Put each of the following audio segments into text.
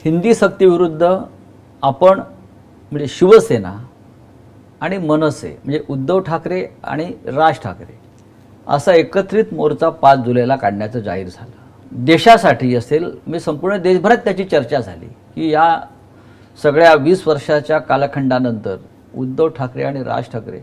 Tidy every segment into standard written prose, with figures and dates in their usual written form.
हिंदी सक्तीविरुद्ध आपण म्हणजे शिवसेना आणि मनसे म्हणजे उद्धव ठाकरे आणि राज ठाकरे असा एकत्रित मोर्चा 5 जुलैला काढण्याचं जाहीर झालं. देशासाठी असेल म्हणजे संपूर्ण देशभरात त्याची चर्चा झाली की या सगळ्या 20 वर्षाच्या कालखंडानंतर उद्धव ठाकरे आणि राज ठाकरे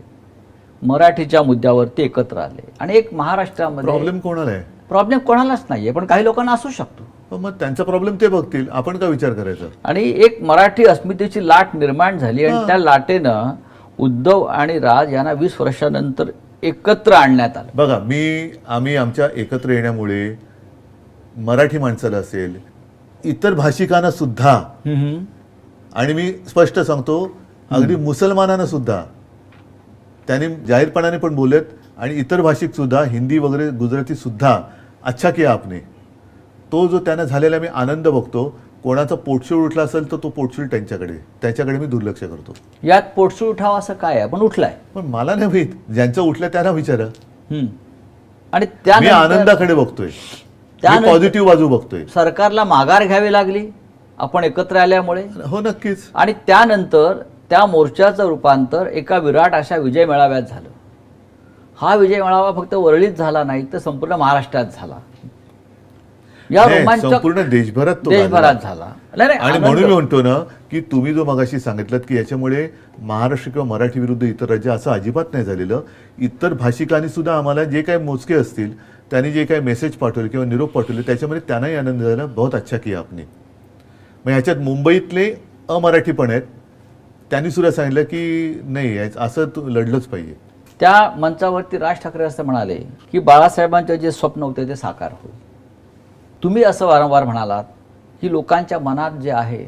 मराठीच्या मुद्द्यावरती एकत्र आले आणि एक महाराष्ट्रामध्ये प्रॉब्लेम कोणाला आहे? प्रॉब्लेम कोणालाच नाहीये, पण काही लोकांना असू शकतो. मग त्यांचा प्रॉब्लेम ते बघतील, आपण का विचार करायचा? आणि एक मराठी अस्मितेची लाट निर्माण झाली आणि त्या लाटेनं उद्धव आणि राज यांना 20 वर्षानंतर एकत्र आणण्यात आलं. बघा, आम्ही आमच्या एकत्र येण्यामुळे मराठी माणसाला असेल, इतर भाषिकांना सुद्धा, आणि मी स्पष्ट सांगतो अगदी मुसलमानांना सुद्धा त्यांनी जाहीरपणाने पण बोलत, आणि इतर भाषिक सुद्धा, हिंदी वगैरे गुजराती सुद्धा, अच्छा किया आपने. तो जो त्यांना झालेला मी आनंद बघतो. कोणाचा पोटशूळ उठला असेल तर तो पोटशूळ त्याच्याकडे मी दुर्लक्ष करतो. यात पोटशूळ उठावा असं काय आहे? पण उठलाय. पण मला नाही माहित, ज्यांचं उठलं त्यांना विचारा. आणि मी आनंदाकडे बघतोय, पॉझिटिव्ह बाजू बघतोय. सरकारला माघार घ्यावी लागली आपण एकत्र आल्यामुळे. हो, नक्कीच. आणि त्यानंतर त्या मोर्चाचं रूपांतर एका विराट अशा विजय मेळाव्यात झालं. हा विजय मेळावा फक्त वरळीत झाला नाही तर संपूर्ण महाराष्ट्रात झाला. या रोमांचक संपूर्ण देशभरात झाला. आणि म्हणून मी म्हणतो ना की तुम्ही जो मगाशी सांगितलं की याच्यामुळे महाराष्ट्र किंवा मराठी विरुद्ध इतर राज्य असं अजिबात नाही झालेलं. इतर भाषिकांनी सुद्धा आम्हाला जे काही मोजके असतील त्यांनी जे काही मेसेज पाठवले किंवा निरोप पाठवले त्याच्यामध्ये त्यांनाही आनंद झाला. बहुत अच्छा किया आपने. मग ह्याच्यात मुंबईतले अमराठी पण आहेत, त्यांनी सुद्धा सांगितलं की नाही असं लढलंच पाहिजे. त्या मंचावरती राज ठाकरे असं म्हणाले की बाळासाहेबांचे जे स्वप्न होते ते साकार होईल. तुम्ही असं वारंवार म्हणालात की लोकांच्या मनात जे आहे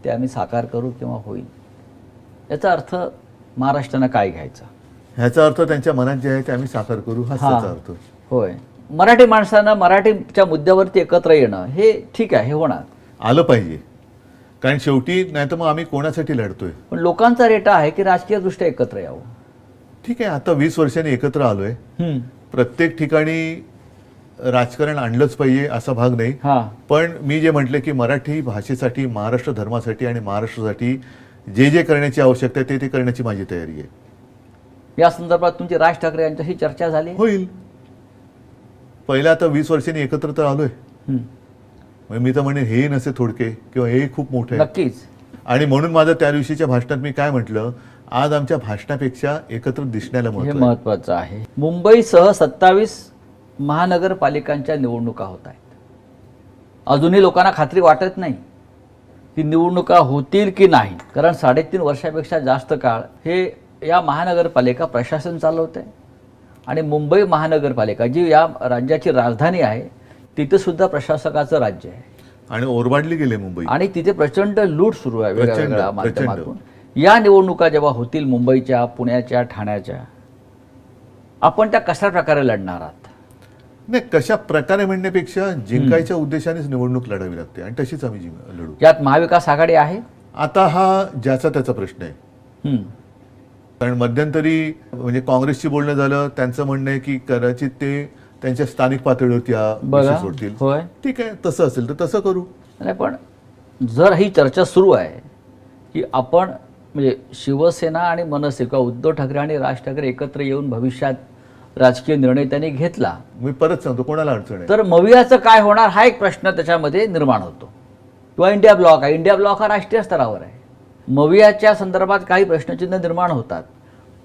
ते आम्ही साकार करू किंवा होईल. याचा अर्थ महाराष्ट्रानं काय घ्यायचा? ह्याचा अर्थ त्यांच्या मनात जे आहे ते आम्ही साकार करू, हाच त्याचा अर्थ. होय. मराठी माणसानं मराठीच्या मुद्द्यावरती एकत्र येणं हे ठीक आहे, हे होणार आलं पाहिजे. कारण शेवटी नाही तर मग आम्ही कोणासाठी लढतोय? पण लोकांचा रेटा आहे की राजकीय दृष्ट्या एकत्र यावं. ठीक आहे, आता 20 वर्षांनी एकत्र आलोय. प्रत्येक ठिकाणी राजकारण आणलंच पाहिजे असा भाग नाही. पण मी जे म्हटलं की मराठी भाषेसाठी, महाराष्ट्र धर्मासाठी आणि महाराष्ट्रासाठी जे जे करण्याची आवश्यकता आहे ते करण्याची माझी तयारी आहे. या संदर्भात तुमची राज ठाकरे यांच्याशी चर्चा झाली? होईल. पहिला आता 20 वर्षांनी एकत्र तर आलोय. मी तर म्हणेन हे नसे थोडके किंवा हे खूप मोठे आहे. नक्कीच. आणि म्हणून माझं त्या दिवशीच्या भाषणात मी काय म्हटलं, आज आमच्या भाषणापेक्षा एकत्र दिसण्याला महत्वाचं आहे. मुंबईसह 27 महानगरपालिकांच्या निवडणुका होत आहेत. अजूनही लोकांना खात्री वाटत नाही की निवडणुका होतील की नाही, कारण 3.5 वर्षापेक्षा जास्त काळ हे या महानगरपालिका प्रशासन चालवते. आणि मुंबई महानगरपालिका जी या राज्याची राजधानी आहे तिथे सुद्धा प्रशासकाचं राज्य आहे आणि ओरबाडली गेले मुंबई, आणि तिथे प्रचंड लूट सुरू आहे वेगवेगळ्या माध्यमातून. या निवडणुका जेव्हा होतील मुंबईच्या, पुण्याच्या, ठाण्याच्या, आपण त्या कशा प्रकारे लढणार आहात? नाही, कशा प्रकारे म्हणण्यापेक्षा जिंकायच्या उद्देशानेच निवडणूक लढावी लागते आणि तशीच आम्ही लढू. यात महाविकास आघाडी आहे? आता हा ज्याचा त्याचा प्रश्न आहे. कारण मध्यंतरी म्हणजे काँग्रेसशी बोलणं झालं, त्यांचं म्हणणं आहे की कदाचित ते त्यांच्या स्थानिक पातळीवरती सोडतील. ठीक आहे, तसं असेल तर तसं करू. नाही, पण जर ही चर्चा सुरू आहे की आपण म्हणजे शिवसेना आणि मनसे किंवा उद्धव ठाकरे आणि राज ठाकरे एकत्र येऊन भविष्यात राजकीय निर्णय त्यांनी घेतला, मी परत सांगतो कोणाला अडचण आहे, तर मवियाचं काय होणार हा एक प्रश्न त्याच्यामध्ये निर्माण होतो. किंवा इंडिया ब्लॉक आहे. इंडिया ब्लॉक हा राष्ट्रीय स्तरावर आहे. मवियाच्या संदर्भात काही प्रश्नचिन्ह निर्माण होतात,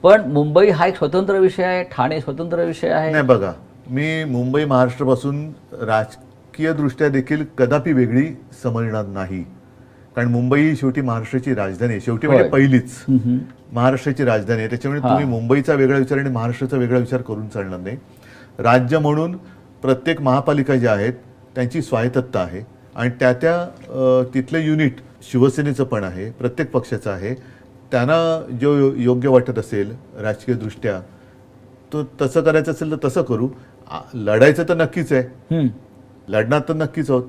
पण मुंबई हा एक स्वतंत्र विषय आहे, ठाणे स्वतंत्र विषय आहे. नाही, बघा, मी मुंबई महाराष्ट्रापासून राजकीय दृष्ट्या देखील कदापि वेगळी समजणार नाही. कारण मुंबई ही शेवटी महाराष्ट्राची राजधानी आहे. शेवटी म्हणजे पहिलीच महाराष्ट्राची राजधानी आहे. त्याच्यामुळे तुम्ही मुंबईचा वेगळा विचार आणि महाराष्ट्राचा वेगळा विचार करून चालणार नाही. राज्य म्हणून प्रत्येक महापालिका ज्या आहेत त्यांची स्वायत्तता आहे आणि त्या तिथलं युनिट शिवसेनेचं पण आहे, प्रत्येक पक्षाचं आहे. त्यांना जो योग्य वाटत असेल राजकीय दृष्ट्या तो तसं करायचं असेल तर तसं करू. लढायचं तर नक्कीच आहे, लढणार तर नक्कीच आहोत.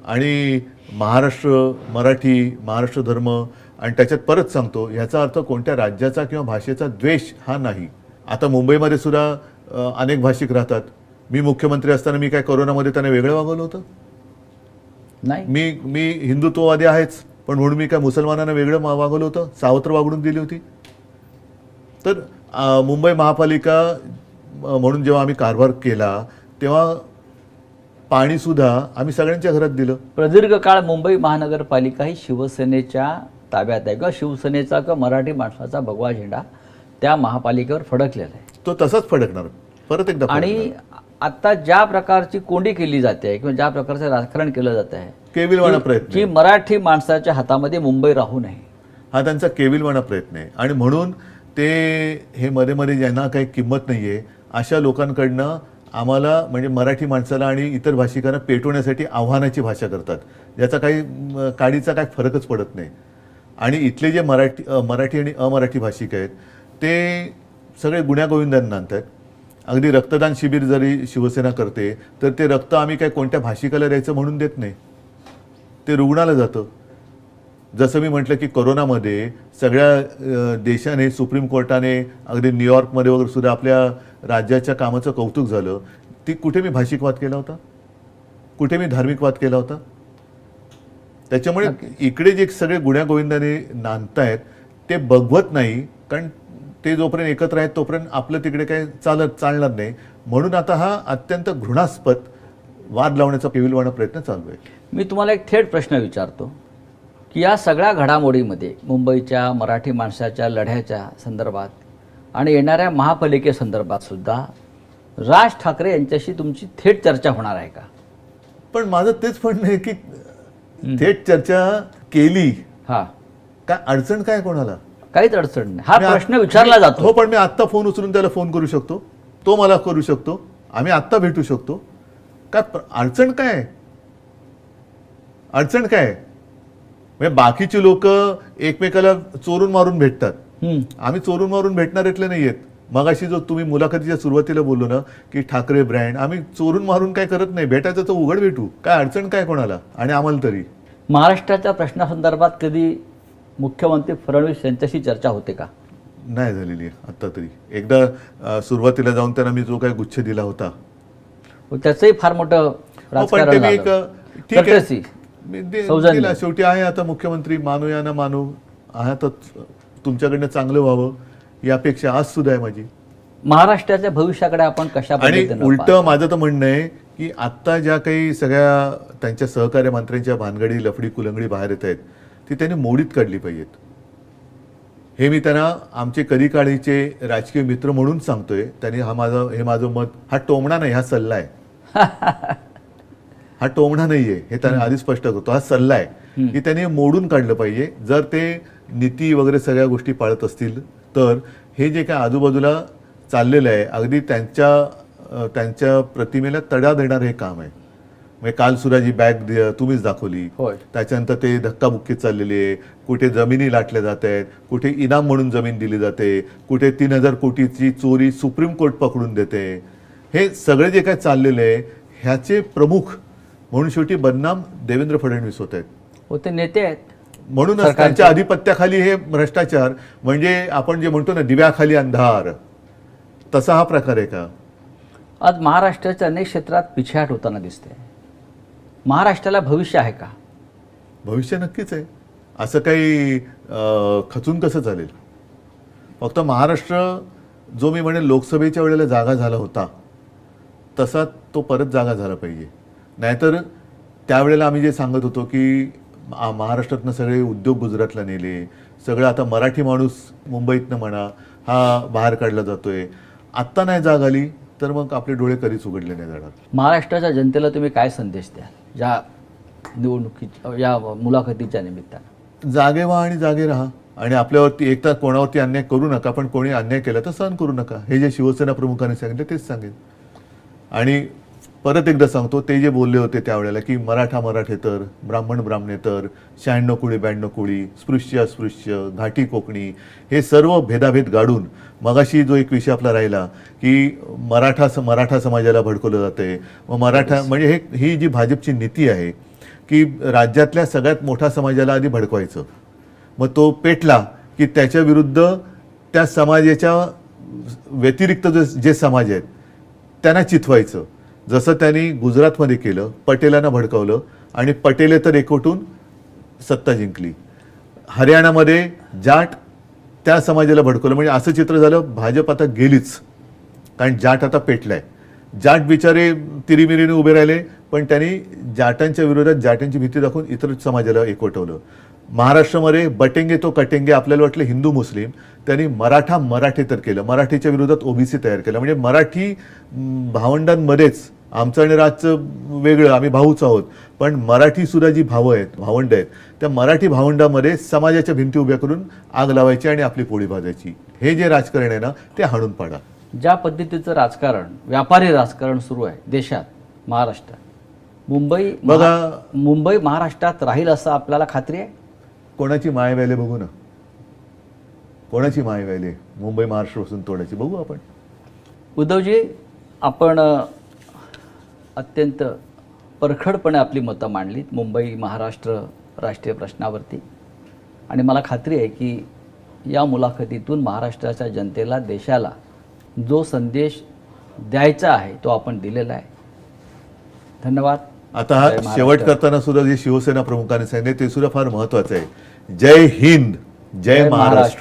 आणि महाराष्ट्र, मराठी, महाराष्ट्र धर्म आणि त्याच्यात परत सांगतो ह्याचा अर्थ कोणत्या राज्याचा किंवा भाषेचा द्वेष हा नाही. आता मुंबईमध्ये सुद्धा अनेक भाषिक राहतात. मी मुख्यमंत्री असताना मी काय कोरोनामध्ये त्यांना वेगळं वागवलं होतं? नाही. मी हिंदुत्ववादी आहेच, पण म्हणून मी काय मुसलमानांना वेगळं वागवलं होतं, सावत्र वागणूक दिली होती? तर मुंबई महापालिका म्हणून जेव्हा आम्ही कारभार केला तेव्हा पाणीसुद्धा आम्ही सगळ्यांच्या घरात दिलं. प्रदीर्घ काळ मुंबई महानगरपालिका ही शिवसेनेच्या ताब्यात आहे किंवा शिवसेनेचा किंवा मराठी माणसाचा भगवा झेंडा त्या महापालिकेवर फडकलेला आहे. तो तसाच फडकणार, परत एकदा आणि फडकणार. आता ज्या प्रकारची कोंडी केली जाते आहे किंवा ज्या प्रकारचं राजकारण केलं जात आहे केविलवाणा प्रयत्न की आहे. मराठी माणसाच्या हातामध्ये मुंबई राहू नये, हा त्यांचा केविलवाणा प्रयत्न आहे. आणि म्हणून ते हे मध्ये मध्ये ज्यांना काही किंमत नाही आहे अशा लोकांकडनं आम्हाला म्हणजे मराठी माणसाला आणि इतर भाषिकांना पेटवण्यासाठी आव्हानाची भाषा करतात, ज्याचा काही काडीचा काही फरकच पडत नाही. आणि इथले जे मराठी आणि अमराठी भाषिक आहेत ते सगळे गुण्यागोविंदांना आणतात. अगदी रक्तदान शिबिर जरी शिवसेना करते तर ते रक्त आम्ही काय कोणत्या भाषिकाला द्यायचं म्हणून देत नाही, ते रुग्णाला जातं. जसं मी म्हटलं की कोरोनामध्ये सगळ्या देशाने, सुप्रीम कोर्टाने, अगदी न्यूयॉर्कमध्ये वगैरे सुद्धा आपल्या राज्याच्या कामाचं कौतुक झालं. ती कुठे मी भाषिकवाद केला होता, कुठे मी धार्मिकवाद केला होता? त्याच्यामुळे इकडे जे सगळे गुण्यागोविंदाने नांदतायत ते बघवत नाही, कारण ते जोपर्यंत एकत्र आहेत तोपर्यंत आपलं तिकडे काही चालणार नाही. म्हणून आता हा अत्यंत घृणास्पद वाद लावण्याचा केविलवाणा प्रयत्न चालू आहे. मी तुम्हाला एक थेट प्रश्न विचारतो की या सगळ्या घडामोडीमध्ये मुंबईच्या मराठी माणसाच्या लढ्याच्या संदर्भात आणि येणाऱ्या महापालिकेसंदर्भात सुद्धा राज ठाकरे यांच्याशी तुमची थेट चर्चा होणार आहे का? पण माझं तेच म्हणणं आहे की थेट चर्चा केली हा, काय अडचण काय कोणाला? काहीच अडचण नाही. हा प्रश्न विचारला जातो. हो, पण मी आत्ता फोन उचलून त्याला फोन करू शकतो, तो मला करू शकतो, आम्ही आत्ता भेटू शकतो. काय अडचण काय? अडचण काय? म्हणजे बाकीची लोक एकमेकाला चोरून मारून भेटतात, आम्ही चोरून मारून भेटणाऱ्यातले नाही आहेत. मगाशी जो तुम्ही मुलाखतीच्या सुरुवातीला बोललो ना की ठाकरे ब्रँड, आम्ही चोरून मारून काय करत नाही, भेटायचं तर उघड भेटू. काय अडचण काय कोणाला? आणि आम्हाला तरी महाराष्ट्राच्या प्रश्नासंदर्भात कधी मुख्यमंत्री फडणवीस यांच्याशी चर्चा होते का? नाही झालेली आहे आत्ता तरी. एकदा सुरुवातीला जाऊन त्यांना मी जो काही गुच्छ दिला होता त्याचंही फार मोठं पण ते मी एक ठीक आहे राजकारण मी सौजन्य. दिला. शेवटी आहे आता मुख्यमंत्री, मानूया ना मानू, आहातच, तुमच्याकडनं चांगलं व्हावं ही अपेक्षा आज सुद्धा आहे माझी. महाराष्ट्राच्या भविष्याकडे आपण कशा आणि पद्धतीने उलट पाहता? माझं तर म्हणणं आहे की आत्ता ज्या काही सगळ्या त्यांच्या सहकार्य मंत्र्यांच्या भानगडी, लफडी कुलंगडी बाहेर येत आहेत ती त्यांनी मोडीत काढली पाहिजेत. हे मी त्यांना आमचे कधी काळीचे राजकीय मित्र म्हणून सांगतोय. त्यांनी हे माझं मत, हा टोमणा नाही, हा सल्ला आहे. हा टोमणा नाहीये, हे त्यांनी आधी स्पष्ट करतो, हा सल्ला आहे की त्यांनी मोडून काढलं पाहिजे. जर ते नीती वगैरे सगळ्या गोष्टी पाळत असतील तर हे जे काय आजूबाजूला चाललेलं आहे अगदी त्यांच्या प्रतिमेला तडा देणारं हे काम आहे. म्हणजे काल सुद्धा जी बॅग तुम्हीच दाखवली, होय. त्याच्यानंतर ते धक्काबुक्की चाललेली आहे, कुठे जमिनी लाटल्या जात आहेत, कुठे इनाम म्हणून जमीन दिली जाते, कुठे 3,000 कोटीची चोरी सुप्रीम कोर्ट पकडून देते. हे सगळे जे काय चाललेलं आहे ह्याचे प्रमुख म्हणून शेवटी बदनाम देवेंद्र फडणवीस होत आहेत. होते नेते आहेत. म्हणूनच त्यांच्या आधिपत्याखाली हे भ्रष्टाचार, म्हणजे आपण जे म्हणतो ना दिव्याखाली अंधार, तसा हा प्रकार आहे का? आज महाराष्ट्राच्या अनेक क्षेत्रात पिछेहाट होताना दिसते. महाराष्ट्राला भविष्य आहे का? भविष्य नक्कीच आहे. असं काही खचून कसं चालेल? फक्त महाराष्ट्र जो मी म्हणेन लोकसभेच्या वेळेला जागा झाला होता तसा तो परत जागा झाला पाहिजे. नाहीतर त्यावेळेला आम्ही जे सांगत होतो की महाराष्ट्रातनं सगळे उद्योग गुजरातला नेले, सगळं आता मराठी माणूस मुंबईतनं म्हणा हा बाहेर काढला जातोय. आत्ता नाही जाग आली तर मग आपले डोळे कधीच उघडले नाही जाणार. महाराष्ट्राच्या जनतेला तुम्ही काय संदेश द्याल या निवडणुकीच्या, या मुलाखतीच्या निमित्तानं? जागे व्हा आणि जागे राहा. आणि आपल्यावरती एकतर कोणावरती अन्याय करू नका, पण कोणी अन्याय केला तर सहन करू नका. हे जे शिवसेना प्रमुखांनी सांगितलं तेच सांगेन. आणि परत एकदा सांगतो, ते जे बोलले होते त्यावेळेला की मराठा मराठेतर, ब्राह्मण ब्राह्मणेतर, 96 कुळी 92 कुळी, स्पृश्य अस्पृश्य, घाटी कोकणी, हे सर्व भेदाभेद गाडून मगाशी जो एक विषय आपला राहिला की मराठा समाजाला भडकवलं जाते. मग मराठा म्हणजे ही जी भाजपची नीती आहे की राज्यातल्या सगळ्यात मोठ्या समाजाला आधी भडकवायचं, मग तो पेटला की त्याच्या विरुद्ध त्या समाजाच्या व्यतिरिक्त जे समाज आहेत त्यांना चिथवायचं. जसं त्यांनी गुजरातमध्ये केलं, पटेलांना भडकवलं, आणि पटेले तर एकवटून सत्ता जिंकली. हरियाणामध्ये जाट त्या समाजाला भडकवलं. म्हणजे असं चित्र झालं, भाजप आता गेलीच, कारण जाट आता पेटलाय. जाट बिचारे तिरीमिरीने उभे राहिले, पण त्यांनी जाटांच्या विरोधात जाटांची भीती दाखवून इतर समाजाला एकवटवलं. महाराष्ट्रामध्ये बटेंगे तो कटेंगे, आपल्याला वाटलं हिंदू मुस्लिम, त्यांनी मराठा मराठे तर केलं, मराठीच्या विरोधात ओबीसी तयार केलं. म्हणजे मराठी भावंडांमध्येच आमचं आणि राजचं वेगळं, आम्ही भाऊच आहोत, पण मराठी सुद्धा जी भावं आहेत, भावंड आहेत, त्या मराठी भावंडामध्ये समाजाच्या भिंती उभ्या करून आग लावायची आणि आपली पोळी भाजायची. हे जे राजकारण आहे ना, ते हाणून पाडा. ज्या पद्धतीचं राजकारण, व्यापारी राजकारण सुरू आहे देशात, महाराष्ट्रात, मुंबई महाराष्ट्रात राहील असं आपल्याला खात्री आहे? कोणाची माय व्हायले बघू ना, कोणाची माय व्हायले मुंबई महाराष्ट्रापासून तोडायची बघू आपण. उद्धवजी, आपण अत्यंत परखडपणे आपली मतं मांडलीत मुंबई महाराष्ट्र राष्ट्रीय प्रश्नावरती, आणि मला खात्री आहे की या मुलाखतीतून महाराष्ट्राच्या जनतेला, देशाला जो संदेश द्यायचा आहे तो आपण दिलेला आहे. धन्यवाद. आता हा शेवट करताना सुद्धा जे शिवसेना प्रमुखांनी सांगितले ते सुद्धा फार महत्वाचं आहे. जय हिंद, जय महाराष्ट्र.